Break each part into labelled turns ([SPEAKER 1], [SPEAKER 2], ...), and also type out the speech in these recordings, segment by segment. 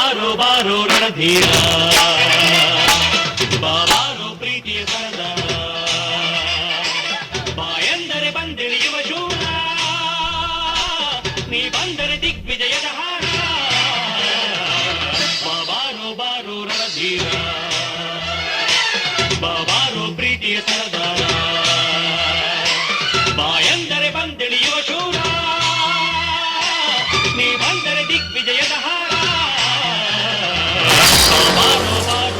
[SPEAKER 1] ಬಾರೋ ಬಾರೋ ರಣಧೀರ ಬಾರೋ ಪ್ರೀತಿಯ ಸರದಾರ ಬಾ ಎಂದರೆ ಬಂದಿಳಿಯುವ ಶೂರ ನೀ ಬಂದರೆ ದಿಗ್ವಿಜಯದ ಹಾರ ಬಾರೋ ಬಾರೋ ರಣಧೀರ ಬಾರೋ ಪ್ರೀತಿಯ ಸರದಾರ ಬಾ ಎಂದರೆ ಬಂದಿಳಿಯುವ ಶೂರ ನೀ ಬಂದರೆ ದಿಗ್ವಿಜಯದ ಹಾರ ಬಾರೋ ಬಾರೋ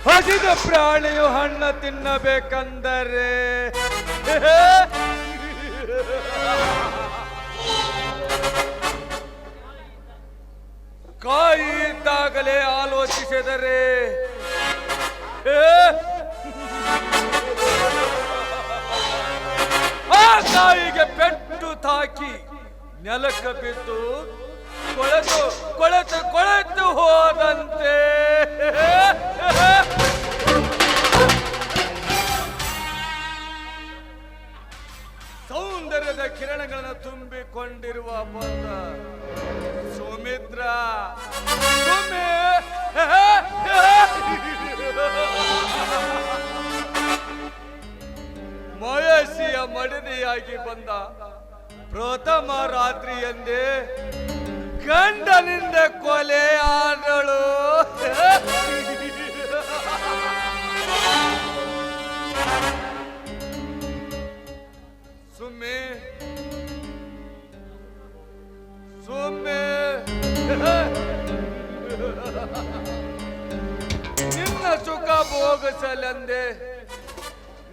[SPEAKER 2] ಹಸಿದ ಪ್ರಾಣಿಯು ಹಣ್ಣು ತಿನ್ನಬೇಕಂದರೆ ಕಾಯಿ ಇದ್ದಾಗಲೇ ಆಲೋಚಿಸಿದರೆ ಆ ಕಾಯಿಗೆ ಪೆಟ್ಟು ತಾಕಿ ನೆಲಕ್ಕೆ ಬಿದ್ದು ಕೊಳೆತು ಕೊಳೆತು ಕೊಳೆತು ಹೋದಂತೆ ಸೌಂದರ್ಯದ ಕಿರಣಗಳನ್ನು ತುಂಬಿಕೊಂಡಿರುವ ಬಂದ ಸುಮಿತ್ರ ಮಯಸಿಯ ಮಡದಿಯಾಗಿ ಬಂದ ಪ್ರಥಮ ರಾತ್ರಿಯಂದೇ ಗಂಡನಿಂದ ಕೊಲೆ ಆದಳು ಸುಮ್ಮೆ ಸುಮ್ಮೆ ನಿನ್ನ ಸುಖ ಭೋಗಿಸಲೆಂದೆ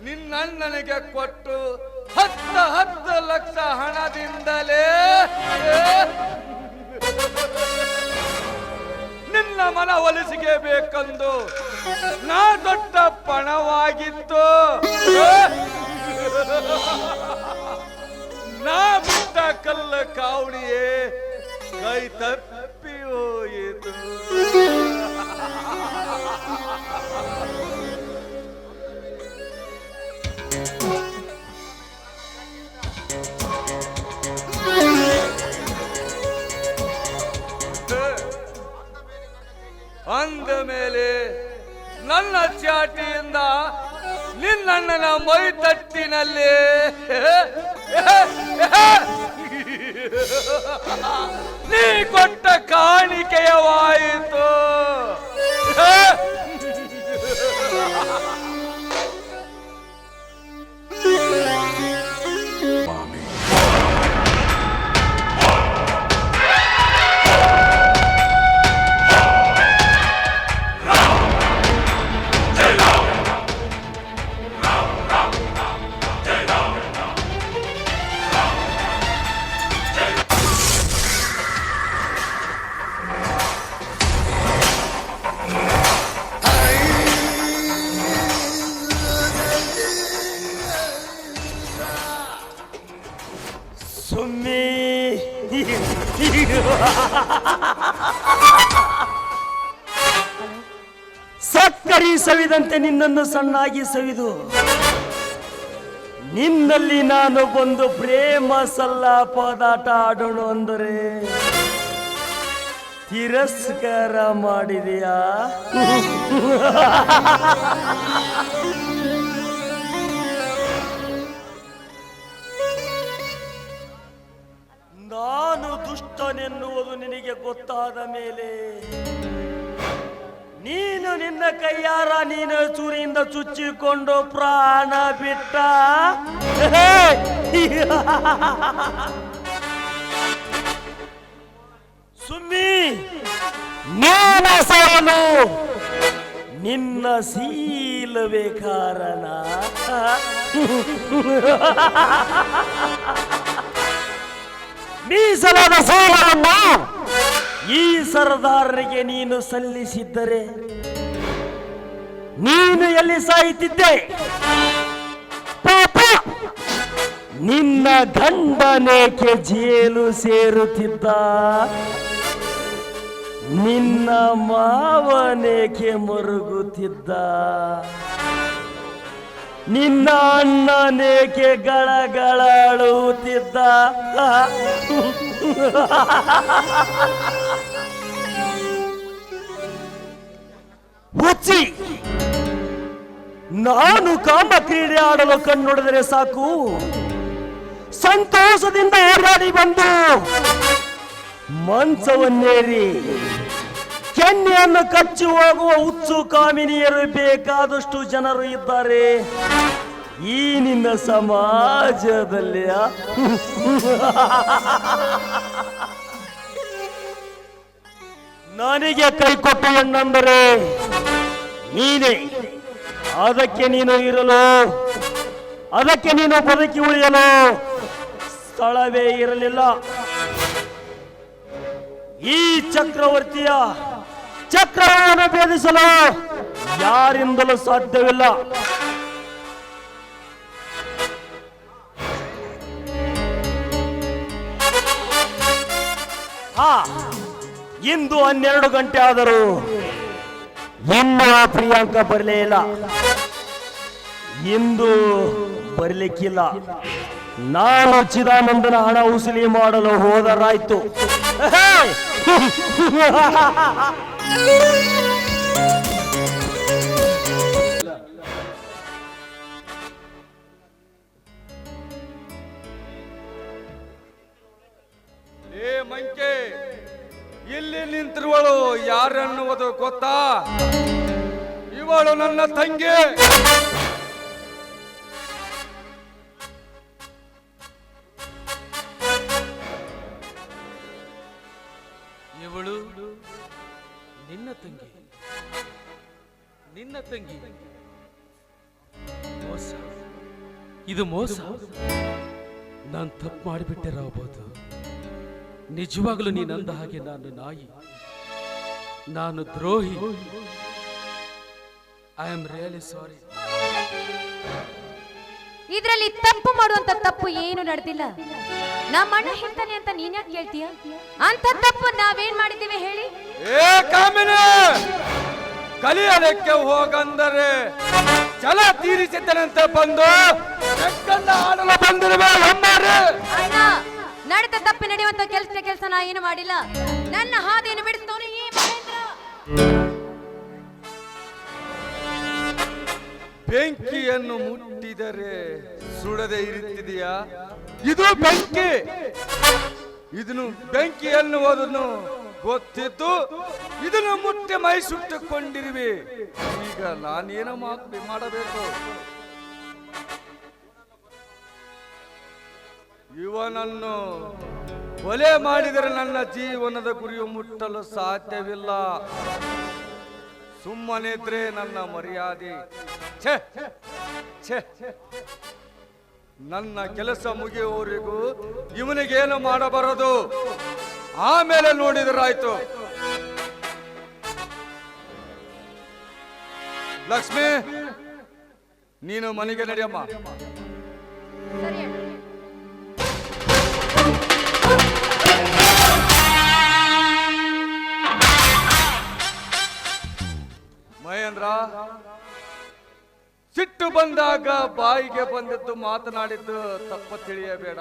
[SPEAKER 2] ನಿನ್ನಣ್ಣನಿಗೆ ಕೊಟ್ಟು 10 ಲಕ್ಷ ಹಣದಿಂದಲೇ ನಿನ್ನ ಮನ ಒಲಿಸಿಗೆ ಬೇಕೆಂದು ನಾ ದೊಡ್ಡ ಪಣವಾಗಿತ್ತು ನಾ ಬಿಟ್ಟ ಕಲ್ಲ ಕಾವಣಿಯೇ ಕೈ ತಪ್ಪಿ ಹೋಯಿತು ಅಂದ ಮೇಲೆ ನನ್ನ ಚಾಟಿಯಿಂದ ನಿನ್ನಣ್ಣನ ಮೈ ತಟ್ಟಿನಲ್ಲಿ ನೀ ಕೊಟ್ಟ ಕಾಣಿಕೆಯವಾಯಿತು ಸುಮ್ಮಿ
[SPEAKER 3] ಸಕ್ಕರೆ ಸವಿದಂತೆ ನಿನ್ನನ್ನು ಸಣ್ಣಾಗಿ ಸವಿದು ನಿನ್ನಲ್ಲಿ ನಾನು ಬಂದು ಪ್ರೇಮ ಸಲ್ಲಾಪದಾಟ ಆಡೋಣ ಅಂದರೆ ತಿರಸ್ಕಾರ ಮಾಡಿದೆಯಾ? ನಾನು ದುಷ್ಟನೆನ್ನುವುದು ನಿನಗೆ ಗೊತ್ತಾದ ಮೇಲೆ ನೀನು ನಿನ್ನ ಕೈಯಾರ ನೀನು ಚೂರಿಯಿಂದ ಚುಚ್ಚಿಕೊಂಡು ಪ್ರಾಣ ಬಿಟ್ಟ. ಸುಮ್ಮಿ ನಿನ್ನ ಸಾಲು ನಿನ್ನ ಶೀಲವೇ ಕಾರಣ. ಮೀಸಲಾದ ಸಾಲವನ್ನು ಈ ಸರದಾರರಿಗೆ ನೀನು ಸಲ್ಲಿಸಿದ್ದರೆ ನೀನು ಎಲ್ಲಿ ಸಾಯುತ್ತಿದ್ದೆ? ಪಾಪ, ನಿನ್ನ ಗಂಡನೇಕೆ ಜೇಲು ಸೇರುತ್ತಿದ್ದ? ನಿನ್ನ ಮಾವನೇಕೆ ಮರುಗುತ್ತಿದ್ದ? ನಿನ್ನ ಅಣ್ಣನೇಕೆ ಗಳಗಳ ಅಳುತ್ತಿದ್ದ? ಹುಚ್ಚಿ, ನಾನು ಕಾಮ ಕ್ರೀಡೆ ಆಡಲು ಕಣ್ಣೊಡೆದರೆ ಸಾಕು, ಸಂತೋಷದಿಂದ ಹೋರಾಡಿ ಬಂದು ಮಂಚವನ್ನೇರಿ ಕೆನ್ನೆಯನ್ನು ಕಚ್ಚಿ ಹೋಗುವ ಹುಚ್ಚು ಕಾಮಿನಿಯರು ಬೇಕಾದಷ್ಟು ಜನರು ಇದ್ದಾರೆ ಈ ನಿನ್ನ ಸಮಾಜದಲ್ಲಿ. ನನಗೆ ಕೈ ಕೊಟ್ಟ ಹೆಣ್ಣಂದರೆ ನೀನೇ. ಅದಕ್ಕೆ ನೀನು ಇರಲು, ಅದಕ್ಕೆ ನೀನು ಬದುಕಿ ಉಳಿಯಲು ಸ್ಥಳವೇ ಇರಲಿಲ್ಲ. ಈ ಚಕ್ರವರ್ತಿಯ ಚಕ್ರವನ್ನು ಭೇದಿಸಲು ಯಾರಿಂದಲೂ ಸಾಧ್ಯವಿಲ್ಲ. ಇಂದು 12 ಗಂಟೆ ಆದರೂ ಇನ್ನೂ ಪ್ರಿಯಾಂಕ ಬರಲೇ ಇಲ್ಲ. ಇಂದು ಬರಲಿಕ್ಕಿಲ್ಲ. ನಾನು ಚಿದಾನಂದನ ಹಣ ಉಸುಲಿ ಮಾಡಲು ಹೋದರಾಯ್ತು.
[SPEAKER 2] ಏ ಮಂಕೆ, ಇಲ್ಲಿ ನಿಂತಿರುವಳು ಯಾರನ್ನುವುದು ಗೊತ್ತಾ? ಇವಳು ನನ್ನ ತಂಗಿ. ಇವಳು ನಿನ್ನ ತಂಗಿ. ನಿನ್ನ ತಂಗಿ. ಮೋಸ, ಇದು ಮೋಸ. ನಾನು ತಪ್ಪು ಮಾಡಿಬಿಟ್ಟಿರಬಹುದು. ನಿಜವಾಗಲೂ ನೀನಂದ ಹಾಗೆ ನಾನು ನಾಯಿ, ನಾನು ದ್ರೋಹಿ. I am really sorry.
[SPEAKER 4] ಇದರಲ್ಲಿ ತಪ್ಪು ಮಾಡುವಂತ ತಪ್ಪು ಏನು ನಡೆದಿಲ್ಲ. ನಮ್ಮ ಅಣ್ಣ ಹೇಳ್ತಾನೆ ಅಂತ ನೀನ್ ಯಾಕೆ ಕೇಳ್ತೀಯ? ಅಂತ ತಪ್ಪು ನಾವೇನ್ ಮಾಡಿದ್ದೀವಿ ಹೇಳಿ?
[SPEAKER 2] ಏ ಕಾಮಿನಿ, ಕಲಿಯಲಿಕ್ಕೆ ಹೋಗಂದರೆ ಛಲ ತೀರಿಸಿದ್ದನಂತೆ ಬಂದು ಆಡಲು ಬಂದಿರುವೆ.
[SPEAKER 4] ಅಣ್ಣ, ನಡೆದ ತಪ್ಪು ನಡೆಯುವಂತ ಕೆಲಸ ನಾ ಏನು ಮಾಡಿಲ್ಲ. ನನ್ನ ಹಾದಿಯನ್ನು ಬಿಡಿಸ್ತವನು ಈ ಮಹೇಂದ್ರ.
[SPEAKER 2] ಬೆಂಕಿಯನ್ನು ಮುಟ್ಟಿದರೆ ಸುಡದೆ ಇರುತ್ತಿದೆಯಾ? ಇದು ಬೆಂಕಿ. ಇದನ್ನು ಬೆಂಕಿ ಎನ್ನುವುದನ್ನು ಗೊತ್ತಿದ್ದು ಇದನ್ನು ಮುಟ್ಟಿ ಮೈ ಸುಟ್ಟುಕೊಂಡಿರುವೆ. ಈಗ ನಾನೇನು ಮಾಡಬೇಕು? ಇವನನ್ನು ಕೊಲೆ ಮಾಡಿದರೆ ನನ್ನ ಜೀವನದ ಗುರಿಯು ಮುಟ್ಟಲು ಸಾಧ್ಯವಿಲ್ಲ. ಸುಮ್ಮನಿದ್ರೆ ನನ್ನ ಮರ್ಯಾದೆ. ಛೇ ಛೇ, ನನ್ನ ಕೆಲಸ ಮುಗಿಯುವವರೆಗೂ ಇವನಿಗೇನು ಮಾಡಬಾರದು. ಆಮೇಲೆ ನೋಡಿದರಾಯ್ತು. ಲಕ್ಷ್ಮಿ, ನೀನು ಮನೆಗೆ ನಡೆಯಮ್ಮ.
[SPEAKER 4] ಸರಿ ಅಣ್ಣ.
[SPEAKER 2] ಮಹೇಂದ್ರ, ಸಿಟ್ಟು ಬಂದಾಗ ಬಾಯಿಗೆ ಬಂದಿದ್ದು ಮಾತನಾಡಿದ್ದು ತಪ್ಪ ತಿಳಿಯಬೇಡ.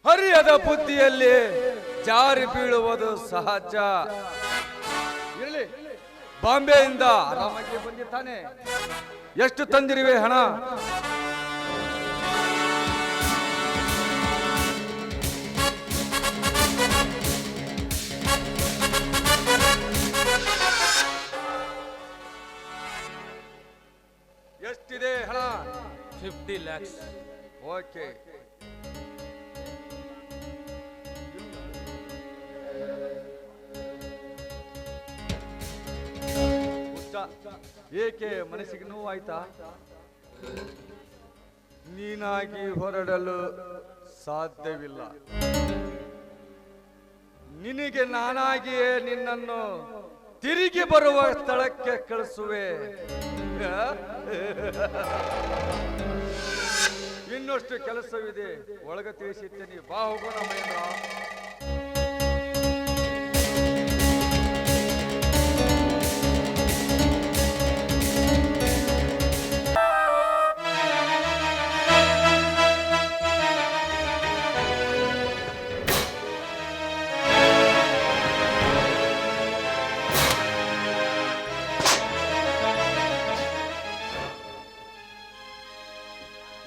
[SPEAKER 2] ಹರಿಯದ ಬುದ್ಧಿಯಲ್ಲಿ ಜಾರಿ ಬೀಳುವುದು ಸಹಜ. ಇರಲಿ, ಬಾಂಬೆಯಿಂದ ಆರಾಮಾಗಿ ಬಂದಿದ್ದಾನೆ. ಎಷ್ಟು ತಂದಿರುವೆ ಹಣ? ಎಷ್ಟಿದೆ ಹಣ?
[SPEAKER 5] 50 lakhs.
[SPEAKER 2] ಓಕೆ. ಏಕೆ ಮನಸ್ಸಿಗೆ ನೋವಾಯ್ತಾ? ನೀನಾಗಿ ಹೊರಡಲು ಸಾಧ್ಯವಿಲ್ಲ. ನಿನಗೆ ನಾನಾಗಿಯೇ ನಿನ್ನನ್ನು ತಿರುಗಿ ಬರುವ ಸ್ಥಳಕ್ಕೆ ಕಳಿಸುವೆ. ಇನ್ನಷ್ಟು ಕೆಲಸವಿದೆ, ಒಳಗೆ ತಿಳಿಸುತ್ತೇನೆ. ಬಾ ಹೋಗೋಣ ಮಹೇಂದ್ರ.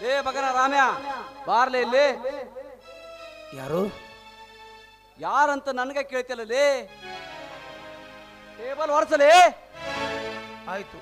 [SPEAKER 6] ಲೇ ಮಗನ ರಾಮ್ಯ, ಬಾರ್ಲೆ ಇಲ್ಲಿ.
[SPEAKER 3] ಯಾರು?
[SPEAKER 6] ಯಾರಂತ ನನಗೆ ಕೇಳ್ತಿಲ್ಲ ಲೇ. ಟೇಬಲ್ ಒರೆಸಲೇ.
[SPEAKER 3] ಆಯ್ತು.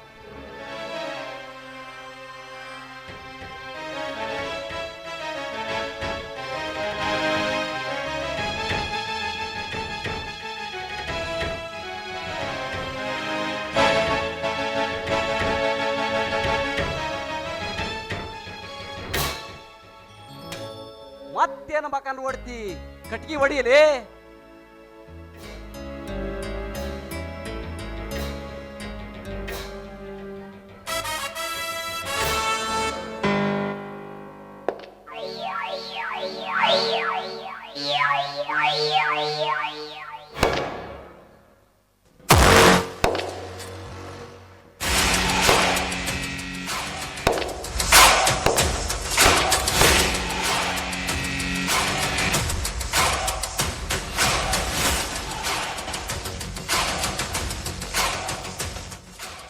[SPEAKER 6] ಮತ್ತೇನ ಮಕನ್ ಹೊಡ್ತಿ? ಕಟ್ಗಿ ಹೊಡಿಯಲೇ.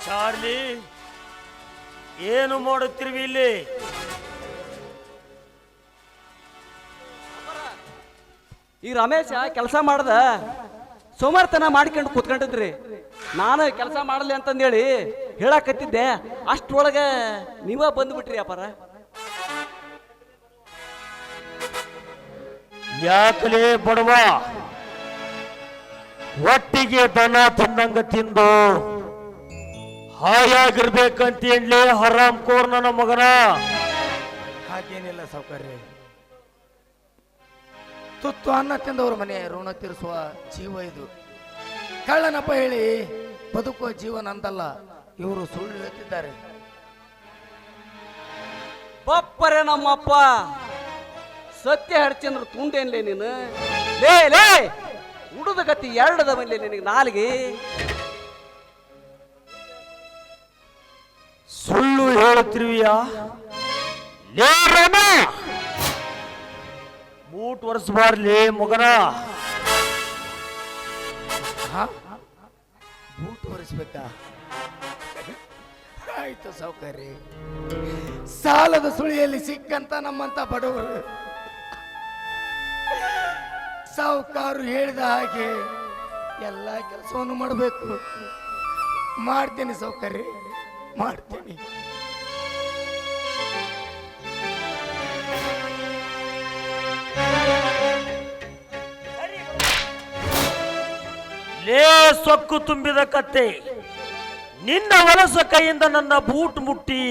[SPEAKER 3] ಚಾರ್ಲಿ, ಏನು ಮಾಡುತ್ತಿರುವಿ ಇಲ್ಲಿ?
[SPEAKER 6] ಈ ರಮೇಶ ಕೆಲಸ ಮಾಡ್ದ ಸೋಮಾರ್ತನ ಮಾಡ್ಕೊಂಡು ಕೂತ್ಕೊಂಡಿದ್ರಿ. ನಾನು ಕೆಲಸ ಮಾಡಲಿ ಅಂತಂದೇಳಿ ಹೇಳಕತ್ತಿದ್ದೆ. ಅಷ್ಟ್ರೊಳಗೆ ನೀವ ಬಂದ್ಬಿಟ್ರಿ ಅಪ್ಪಾರ.
[SPEAKER 3] ಯಾಕಲೇ ಬಡವ, ಒಟ್ಟಿಗೆ ದನ ತಿಂದಂಗ ತಿಂದು ಹಾಯಾಗಿರ್ಬೇಕಂತ ಹೇಳಿ ಹರಾಮ್ ಕೋರ್ ನನ್ನ ಮಗನ.
[SPEAKER 7] ಹಾಗೇನಿಲ್ಲ ಸೌಕರ್ಯ. ತುತ್ತು ಅನ್ನ ತಿಂದವ್ರ ಮನೆ ಋಣ ತೀರಿಸುವ ಜೀವ ಇದು. ಕಳ್ಳನಪ್ಪ ಹೇಳಿ ಬದುಕುವ ಜೀವನ ಅಂತಲ್ಲ, ಇವರು ಸುಳ್ಳು ಹೇಳ್ತಿದ್ದಾರೆ.
[SPEAKER 6] ಬಪ್ಪರೆ ನಮ್ಮಪ್ಪ ಸತ್ಯ ಹರಿಚಂದ್ರ ತುಂಡೇನ್ಲೇ ನೀನು. ಲೇ ಲೇ ಉಡುದ ಗತಿ ಎರಡದ ಮೇಲೆ ನಿನಗೆ ನಾಲಿಗೆ.
[SPEAKER 3] ಸುಳ್ಳು ಹೇಳುತ್ತಿರುವಿಯಾ? ಬೂಟ್ ಒರೆಸಬಾರ್ಲಿ ಮಗನ.
[SPEAKER 7] ಬೂಟ್ ಹೊರಿಸ್ಬೇಕಾ? ಆಯ್ತು ಸೌಕರ್ಯ. ಸಾಲದ ಸುಳಿಯಲ್ಲಿ ಸಿಕ್ಕಂತ ನಮ್ಮಂತ ಬಡವರು ಸಾಹುಕಾರರು ಹೇಳಿದ ಹಾಗೆ ಎಲ್ಲ ಕೆಲಸವನ್ನು ಮಾಡಬೇಕು. ಮಾಡ್ತೇನೆ ಸೌಕರ್ಯ, ಮಾಡ್ತೇನೆ.
[SPEAKER 3] ಲೇ ಸೊಕ್ಕು ತುಂಬಿದ ಕತ್ತೆ, ನಿನ್ನ ವಲಸ ಕೈಯಿಂದ ನನ್ನ ಬೂಟ್ ಮುಟ್ಟಿ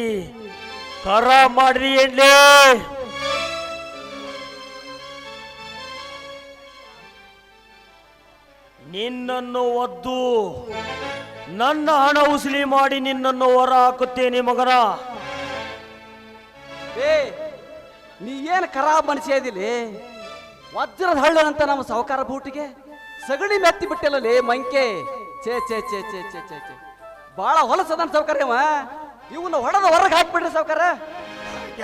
[SPEAKER 3] ಕರ ಮಾಡ್ರಿ ಏನ್ಲೇ? ನಿನ್ನನ್ನು ಒದ್ದು ನನ್ನ ಹಣ ಉಸುಲಿ ಮಾಡಿ ನಿನ್ನನ್ನು ಹೊರ ಹಾಕುತ್ತೇನೆ ಮಗನ.
[SPEAKER 6] ಏ ನೀ ಏನು ಖರಾಬ್ ಮನುಷ್ಯದಿಲ್ಲಿ? ವಜ್ರದ ಹಳ್ಳನಂತ ನಮ್ಮ ಸಾಹುಕಾರ ಬೂಟಿಗೆ ಸಗಣಿ ಮೆತ್ತಿ ಬಿಟ್ಟಿಲ್ಲಲೇ ಮಂಕೆ. ಛೇ ಛೇ ಛೇ ಛೇ ಛೇ ಛೇ ಛೇ, ಭಾಳ ಹೊಲಸದನ್ ಸಾಹುಕಾರ್ಯವ. ಇವನ್ನ ಹೊಡೆದ ಹೊರಗೆ ಹಾಕ್ಬಿಡ್ರಿ ಸಾಹುಕಾರ.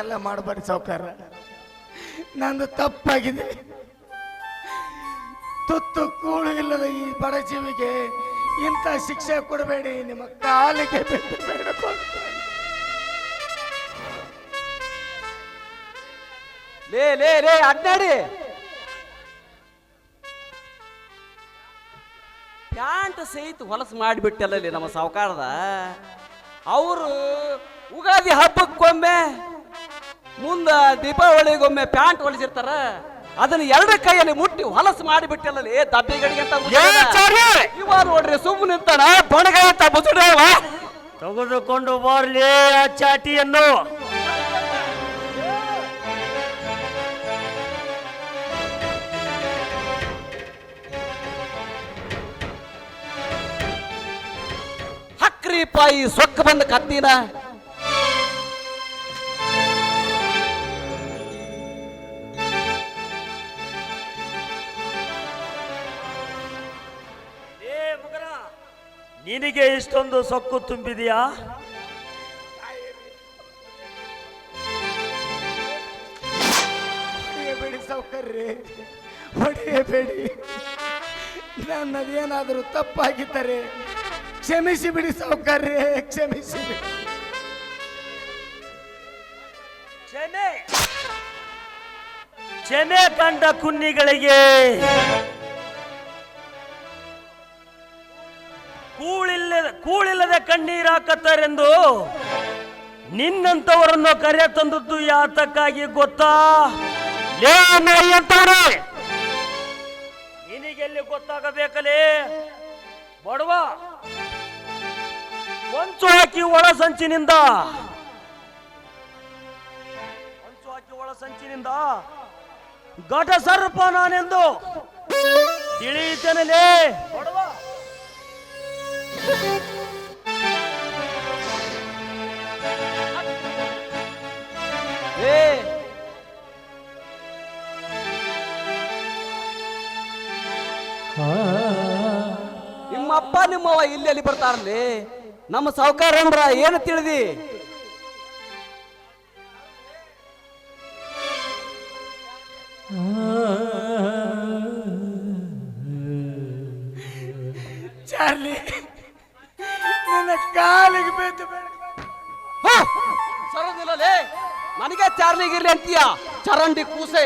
[SPEAKER 7] ಎಲ್ಲ ಮಾಡಬೇಡಿ ಸೌಕಾರ, ನಂದು ತಪ್ಪಾಗಿದೆ. ತುತ್ತು ಕೂಳು ಇಲ್ಲದ ಈ ಬಡ ಜೀವಿಗೆ ಇಂಥ ಶಿಕ್ಷೆ ಕೊಡಬೇಡಿ. ನಿಮ್ಮ ಕಾಲಿಗೆ ಬಿದ್ದು ಬೇಡಕೊಳ್ತೇನೆ.
[SPEAKER 6] ಲೇ ಲೇ ಲೇ ಅಡ್ಡಾಡಿ. ಪ್ಯಾಂಟ್ ಸಹಿತ ಹೊಲಸು ಮಾಡಿಬಿಟ್ಟಲ್ಲ ನಮ್ಮ ಸಾಹುಕಾರದ. ಅವರು ಉಗಾದಿ ಹಬ್ಬಕ್ಕೊಮ್ಮೆ ಮುಂದ ದೀಪಾವಳಿಗೊಮ್ಮೆ ಪ್ಯಾಂಟ್ ಹೊಲಿಸಿರ್ತಾರ. ಅದನ್ನ ಎರಡು ಕೈಯಲ್ಲಿ ಮುಟ್ಟಿ ಹೊಲಸು ಮಾಡಿಬಿಟ್ಟಲ್ಲ ದಬ್ಬೆ ಗಡಿಗೆ ಅಂತ. ಇವ ನೋಡ್ರಿ ಸುಮ್ಮನೆ ನಿಂತಾನ ಬಣಗ ಅಂತ ಬುಸುಡವ.
[SPEAKER 3] ತೆಗೆದುಕೊಂಡು ಬರಲಿ ಆ ಚಾಟಿಯನ್ನು.
[SPEAKER 6] ಹಕ್ರಿ ಪಾಯಿ ಸೊಕ್ಕ ಬಂದ ಕತ್ತಿನ
[SPEAKER 3] ನಿನಗೆ ಇಷ್ಟೊಂದು ಸೊಕ್ಕು ತುಂಬಿದೆಯಾ?
[SPEAKER 7] ಹೊಡೆಯಬೇಡಿ ಸೌಕರ್ಯ, ಹೊಡೆಯಬೇಡಿ. ನನ್ನದೇನಾದರೂ ತಪ್ಪಾಗಿದ್ದರೆ ಕ್ಷಮಿಸಿ ಬಿಡಿ ಸೌಕರ್ಯ, ಕ್ಷಮಿಸಿ ಬಿಡಿ.
[SPEAKER 3] ಕ್ಷಮೆ ಕಂಡ ಕುನ್ನಿಗಳಿಗೆ ಕೂಳಿಲ್ಲದೆ ಕಣ್ಣೀರು ಹಾಕತ್ತಾರೆಂದು ನಿನ್ನಂತವರನ್ನು ಕರೆ ತಂದದ್ದು ಯಾತಕ್ಕಾಗಿ ಗೊತ್ತಾ? ನಿನಗೆಲ್ಲಿ ಗೊತ್ತಾಗಬೇಕಲೇ ಬಡವ. ಹೊಂಚು ಹಾಕಿ ಒಳ ಸಂಚಿನಿಂದ ಘಟ ಸರ್ಪ ನಾನೆಂದು ತಿಳಿಯುತ್ತೇನೆ ಬಡವ.
[SPEAKER 6] ನಿಮ್ಮಪ್ಪ ನಿಮ್ಮವ್ವ ಇಲ್ಲಿ ಬರ್ತಾರಲ್ಲಿ, ನಮ್ಮ ಸಾವುಕಾರ ಅಂದ್ರ ಏನು ತಿಳಿದಿ?
[SPEAKER 7] ಚಾರ್ಲಿ, ನನ್ನ ಕಾಲಿಗೆ ಬಿದ್ದು
[SPEAKER 6] ಸರದಿಲ್ಲಲೇ, ನನಗೆ ಚಾರ್ಲಿಗಿರ್ಲಿ ಅಂತೀಯ ಚರಂಡಿ ಕೂಸೆ.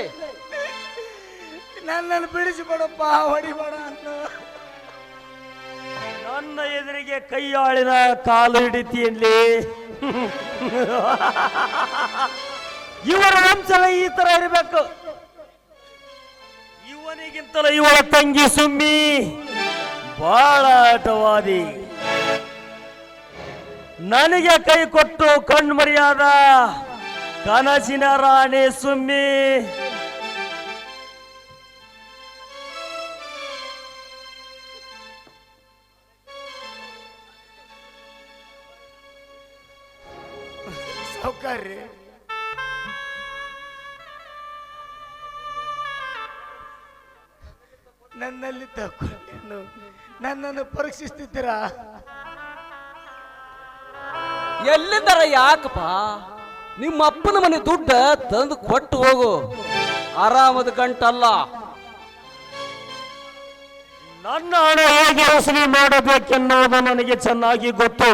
[SPEAKER 7] ನನ್ನನ್ನು ಬಿಡಿಸಿಬಿಡಪ್ಪ, ಹೊಡಿಬೇಡ ಅಂತ.
[SPEAKER 3] ನನ್ನ ಎದುರಿಗೆ ಕೈಯಾಳಿನ ಕಾಲು ಹಿಡಿತೀಯಲ್ಲಿ ಇವರ ವಂಶದ ಈ ತರ ಇರಬೇಕು. ಇವನಿಗಿಂತಲೂ ಇವಳ ತಂಗಿ ಸುಮ್ಮಿ ಬಹಳ ಆಟವಾದಿ. ನನಗೆ ಕೈ ಕೊಟ್ಟು ಕಣ್ಮರಿಯಾದ ಕನಸಿನ ರಾಣಿ ಸುಮ್ಮಿ.
[SPEAKER 7] ಸೌಕರ್ಯ, ನನ್ನಲ್ಲಿ ತಗೊಂಡು ನನ್ನನ್ನು ಪರೀಕ್ಷಿಸ್ತಿದ್ದೀರಾ?
[SPEAKER 6] ಎಲ್ಲಿದ್ದಾರ? ಯಾಕಪ್ಪ ನಿಮ್ಮ ಅಪ್ಪನ ಮನೆ ದುಡ್ಡ ತಂದು ಕೊಟ್ಟು ಹೋಗು. ಆರಾಮದ ಗಂಟಲ್ಲ.
[SPEAKER 3] ನನ್ನ ಹಣ ಹೇಗೆ ವಸೂಲಿ ಮಾಡಬೇಕೆನ್ನುವುದು ನನಗೆ ಚೆನ್ನಾಗಿ ಗೊತ್ತು.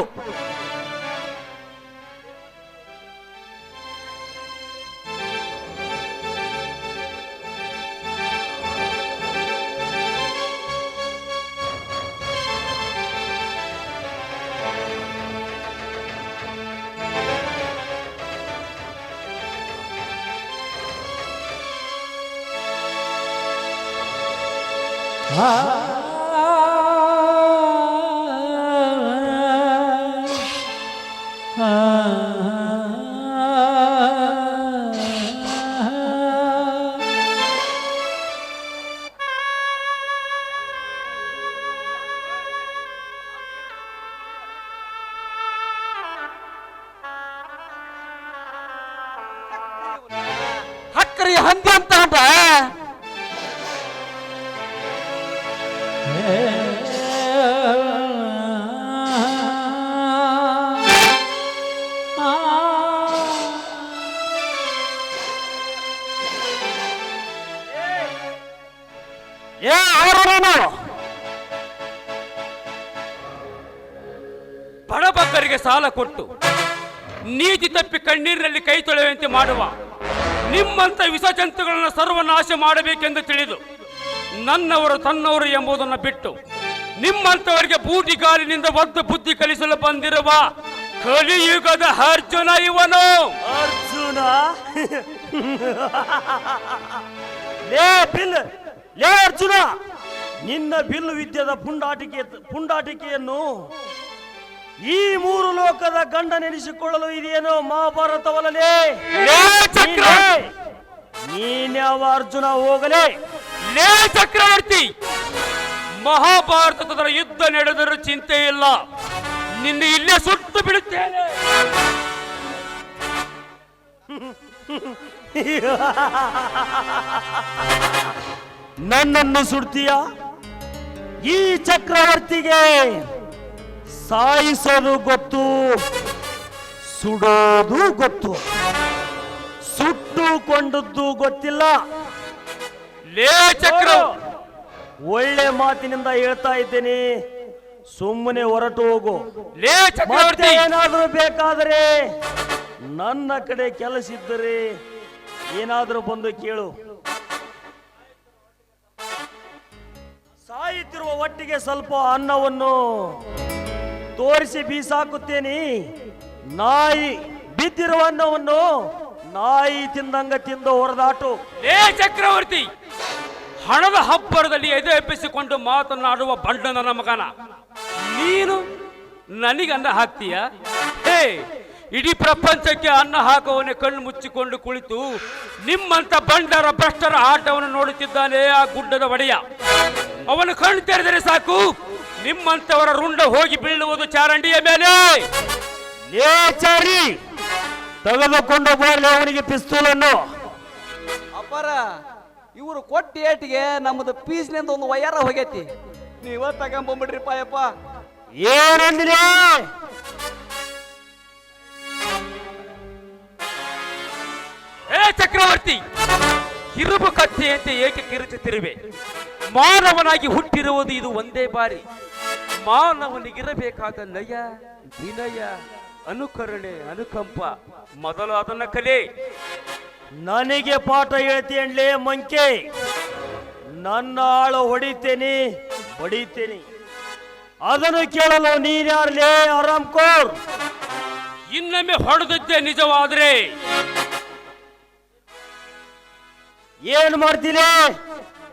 [SPEAKER 6] ಹಕ್ಕರಿ ಹಂದಿ ಅಂತ ಉಂಟ.
[SPEAKER 5] ಬಡಬಗ್ಗರಿಗೆ ಸಾಲ ಕೊಟ್ಟು ನೀತಿ ತಪ್ಪಿ ಕಣ್ಣೀರಿನಲ್ಲಿ ಕೈ ತೊಳೆಯುವಂತೆ ಮಾಡುವ ನಿಮ್ಮಂತ ವಿಷ ಜಂತುಗಳನ್ನು ಸರ್ವನಾಶ ಮಾಡಬೇಕೆಂದು ತಿಳಿದು ನನ್ನವರು ತನ್ನವರು ಎಂಬುದನ್ನು ಬಿಟ್ಟು ನಿಮ್ಮಂತವರಿಗೆ ಬೂಟಿಗಾಲಿನಿಂದ ಒದ್ದು ಬುದ್ಧಿ ಕಲಿಸಲು ಬಂದಿರುವ ಕಲಿಯುಗದ ಅರ್ಜುನ ಇವನು.
[SPEAKER 3] ಅರ್ಜುನ? ಲೇ ಅರ್ಜುನ, ನಿನ್ನ ಬಿಲ್ಲು ವಿದ್ಯೆದ ಪುಂಡಾಟಿಕೆಯನ್ನು ಈ ಮೂರು ಲೋಕದ ಗಂಡನೆನಿಸಿಕೊಳ್ಳಲು ಇದೇನೋ ಮಹಾಭಾರತವಲ್ಲಲೇ?
[SPEAKER 5] ಲೇ ಚಕ್ರ
[SPEAKER 3] ನೀನ್ಯಾವ ಅರ್ಜುನ ಹೋಗಲೇ?
[SPEAKER 5] ಲೇ ಚಕ್ರವರ್ತಿ, ಮಹಾಭಾರತದ ಯುದ್ಧ ನಡೆದರೂ ಚಿಂತೆ ಇಲ್ಲ, ನಿನ್ನ ಇಲ್ಲೇ ಸುಟ್ಟು ಬಿಡುತ್ತೇನೆ.
[SPEAKER 3] ನನ್ನನ್ನು ಸುಡ್ತೀಯ? ಈ ಚಕ್ರವರ್ತಿಗೆ ಸಾಯಿಸೋದು ಗೊತ್ತು, ಸುಡೋದು ಗೊತ್ತು, ಸುಟ್ಟುಕೊಂಡದ್ದು ಗೊತ್ತಿಲ್ಲ.
[SPEAKER 5] ಲೇ ಚಕ್ರ,
[SPEAKER 3] ಒಳ್ಳೆ ಮಾತಿನಿಂದ ಹೇಳ್ತಾ ಇದ್ದೇನೆ, ಸುಮ್ಮನೆ ಹೊರಟು ಹೋಗು.
[SPEAKER 5] ಲೇ
[SPEAKER 3] ಮತ್ತೆ
[SPEAKER 5] ಚಕ್ರವರ್ತಿ,
[SPEAKER 3] ಏನಾದರೂ ಬೇಕಾದರೆ ನನ್ನ ಕಡೆ ಕೆಲಸ ಇದ್ದರೆ ಏನಾದರೂ ಬಂದು ಕೇಳು. ಸಾಯುತ್ತಿರುವ ಒಟ್ಟಿಗೆ ಸ್ವಲ್ಪ ಅನ್ನವನ್ನು ತೋರಿಸಿ ಬೀಸಾಕುತ್ತೇನೆ. ನಾಯಿ ಬಿದ್ದಿರುವ ಅನ್ನವನ್ನು ನಾಯಿ ತಿಂದಂಗ ತಿಂದು ಹೊರದಾಟು.
[SPEAKER 5] ಲೇ ಚಕ್ರವರ್ತಿ, ಹಣದ ಹಬ್ಬರದಲ್ಲಿ ಎದೆ ಎಬ್ಬಿಸಿಕೊಂಡು ಮಾತನಾಡುವ ಬಂಡ ನನ್ನ ಮಗನ ನೀನು ನನಗೆ ಅನ್ನ ಹಾಕ್ತೀಯ? ಹೇ, ಇಡೀ ಪ್ರಪಂಚಕ್ಕೆ ಅನ್ನ ಹಾಕುವವನೇ ಕಣ್ಣು ಮುಚ್ಚಿಕೊಂಡು ಕುಳಿತು ನಿಮ್ಮಂತ ಬಂಡರ ಭ್ರಷ್ಟರ ಆಟವನ್ನು ನೋಡುತ್ತಿದ್ದಾನೆ ಆ ಗುಡ್ಡದ ಒಡೆಯ. ಅವನು ಕಣ್ಣು ತೆರೆದರೆ ಸಾಕು, ನಿಮ್ಮಂತವರ ರುಂಡ ಹೋಗಿ ಬೀಳುವುದು ಚಾರಂಡಿಯ ಮೇಲೆ.
[SPEAKER 3] ಲೇ ಚಾರಿ, ತೆಗೆದುಕೊಂಡು ಬರಲಿ ಅವನಿಗೆ ಪಿಸ್ತೂಲನ್ನು.
[SPEAKER 6] ಅಪ್ಪಾರ, ಇವರು ಕೊಟ್ಟ ಏಟಿಗೆ ನಮ್ಮದು ಪೀಸ್ನಿಂದ ಒಂದು ವಯ್ಯಾರ ಹೋಗೈತಿ, ನೀವ ತಗೊಂಬಂಬಿಡ್ರಿಪ್ಪ ಯಪ್ಪ.
[SPEAKER 3] ಏನಂದಿಲ್ಲ?
[SPEAKER 5] ಹೇ ಚಕ್ರವರ್ತಿ, ಕಿರುಬು ಕತ್ತೆಯಂತೆ ಏಕೆ ಕಿರುಚುತ್ತಿರುವೆ? ಮಾನವನಾಗಿ ಹುಟ್ಟಿರುವುದು ಇದು ಒಂದೇ ಬಾರಿ. ಮಾನವನಿಗಿರಬೇಕಾದ ನಯ, ವಿನಯ, ಅನುಕರಣೆ, ಅನುಕಂಪ ಮೊದಲು ಅದನ್ನ ಕಲೆ.
[SPEAKER 3] ನನಗೆ ಪಾಠ ಹೇಳ್ತೇನ್ಲೇ ಮಂಕೆ. ನನ್ನ ಆಳು ಹೊಡಿತೇನೆ, ಹೊಡಿತೇನೆ. ಅದನ್ನು ಕೇಳಲು ನೀನ್ಯಾರ್ಲೇ ಆರಾಮ್ಕೋರ್?
[SPEAKER 5] ಇನ್ನೊಮ್ಮೆ ಹೊಡೆದದ್ದೇ ನಿಜವಾದ್ರೆ
[SPEAKER 3] ಏನ್ ಮಾಡ್ತೀನಿ?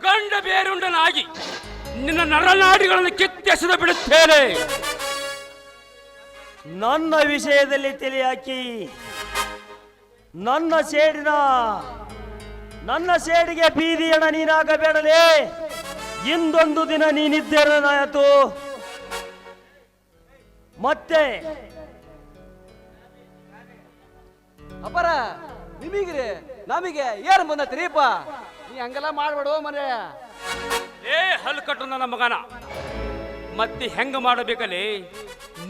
[SPEAKER 5] ಗಂಡ ಬೇರುಂಡನಾಗಿ ನಿನ್ನ ನರನಾಡಿಗಳನ್ನು ಕಿತ್ತೆಸೆದು ಬಿಡುತ್ತೇನೆ.
[SPEAKER 3] ನನ್ನ ವಿಷಯದಲ್ಲಿ ತಲೆ ಹಾಕಿ ನನ್ನ ಸೇಡಿಗೆ ಬೀದಿಯಣ ನೀನಾಗಬೇಡಲೇ. ಇಂದೊಂದು ದಿನ ನೀನಿದ್ದೇನಾಯ್ತು, ಮತ್ತೆ
[SPEAKER 6] ಅಪ್ಪಾರ, ನಿಮಗ್ರಿ ನಮಗೆ ಏನ್ ಬಂದತ್ರಿಪ್ಪ? ನೀ ಹಂಗೆಲ್ಲ ಮಾಡ್ಬೇಡು ಮನೆ.
[SPEAKER 5] ಏ ಹಲ್ಕಟ್ಟು ನನ್ನ ಮಗನ, ಮತ್ತೆ ಹೆಂಗ ಮಾಡಬೇಕಲ್ಲೇ?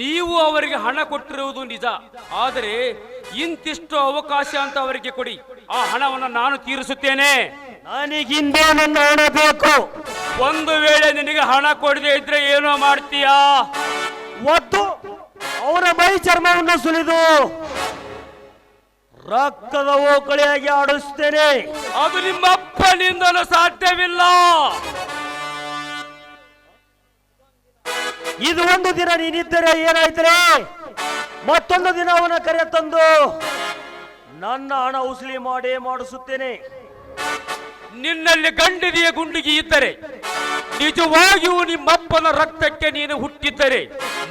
[SPEAKER 5] ನೀವು ಅವರಿಗೆ ಹಣ ಕೊಟ್ಟಿರುವುದು ನಿಜ, ಆದರೆ ಇಂತಿಷ್ಟು ಅವಕಾಶ ಅಂತ ಅವರಿಗೆ ಕೊಡಿ, ಆ ಹಣವನ್ನು ನಾನು ತೀರಿಸುತ್ತೇನೆ.
[SPEAKER 3] ನನಗಿಂದೇ ನನ್ನ ಹಣ ಬೇಕು.
[SPEAKER 5] ಒಂದು ವೇಳೆ ನಿನಗೆ ಹಣ ಕೊಡದೆ ಇದ್ರೆ ಏನೋ ಮಾಡ್ತೀಯಾ?
[SPEAKER 3] ಒತ್ತು ಅವರ ಮೈ ಚರ್ಮವನ್ನು ಸುಲಿದು ರಕ್ತದ ಓಕಳಿಯಾಗಿ ಆಡಿಸ್ತೇನೆ.
[SPEAKER 5] ಅದು ನಿಮ್ಮ ಅಪ್ಪನಿಂದಲೂ ಸಾಧ್ಯವಿಲ್ಲ.
[SPEAKER 3] ಇದು ಒಂದು ದಿನ ನೀನಿದ್ದರೆ ಏನಾಯ್ತರೆ, ಮತ್ತೊಂದು ದಿನ ಅವನ ಕರೆ ತಂದು ನನ್ನ ಹಣ ಉಸುಲಿ ಮಾಡಿಸುತ್ತೇನೆ.
[SPEAKER 5] ನಿನ್ನಲ್ಲಿ ಗಂಡದಿಯ ಗುಂಡಿಗೆ ಇದ್ದರೆ, ನಿಜವಾಗಿಯೂ ನಿಮ್ಮಪ್ಪನ ರಕ್ತಕ್ಕೆ ನೀನು ಹುಟ್ಟಿದ್ದರೆ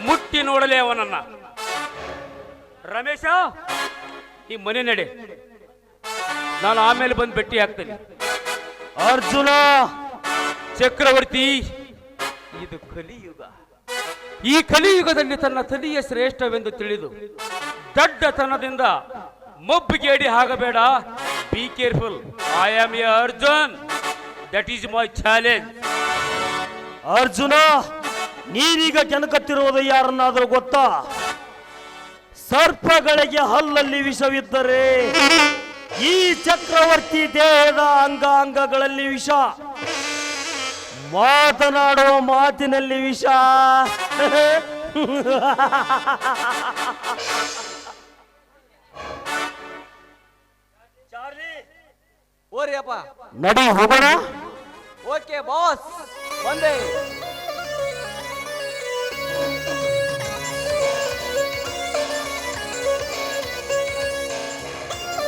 [SPEAKER 5] ಮುಟ್ಟಿ ನೋಡಲೇ ಅವನನ್ನ. ರಮೇಶ, ಈ ಮನೆ ನಡೆ, ನಾನು ಆಮೇಲೆ ಬಂದು ಭೇಟಿ ಆಗ್ತೇನೆ.
[SPEAKER 3] ಅರ್ಜುನ,
[SPEAKER 5] ಚಕ್ರವರ್ತಿ, ಇದು ಕಲಿಯುಗ. ಈ ಕಲಿಯುಗದಲ್ಲಿ ತನ್ನ ತಲಿಯ ಶ್ರೇಷ್ಠವೆಂದು ತಿಳಿದು ದಡ್ಡತನದಿಂದ ಮೊಬ್ಬಿಗೇಡಿ ಆಗಬೇಡ. Be careful. I am a Arjun. That is my challenge.
[SPEAKER 3] Arjuna, ನೀನೀಗ ಕೆಣಕತ್ತಿರುವುದು ಯಾರನ್ನಾದರೂ ಗೊತ್ತಾ? ಸರ್ಪಗಳಿಗೆ ಹಲ್ಲಲ್ಲಿ ವಿಷವಿದ್ದರೆ ಈ ಚಕ್ರವರ್ತಿ ದೇಹದ ಅಂಗಾಂಗಗಳಲ್ಲಿ ವಿಷ, ಮಾತನಾಡುವ ಮಾತಿನಲ್ಲಿ ವಿಷ.
[SPEAKER 6] ಓರಿ ಅಪ್ಪ,
[SPEAKER 3] ನಡಿ ಹೋಗೋಣ.
[SPEAKER 6] ಓಕೆ ಬಾಸ್, ಬಂದೆ.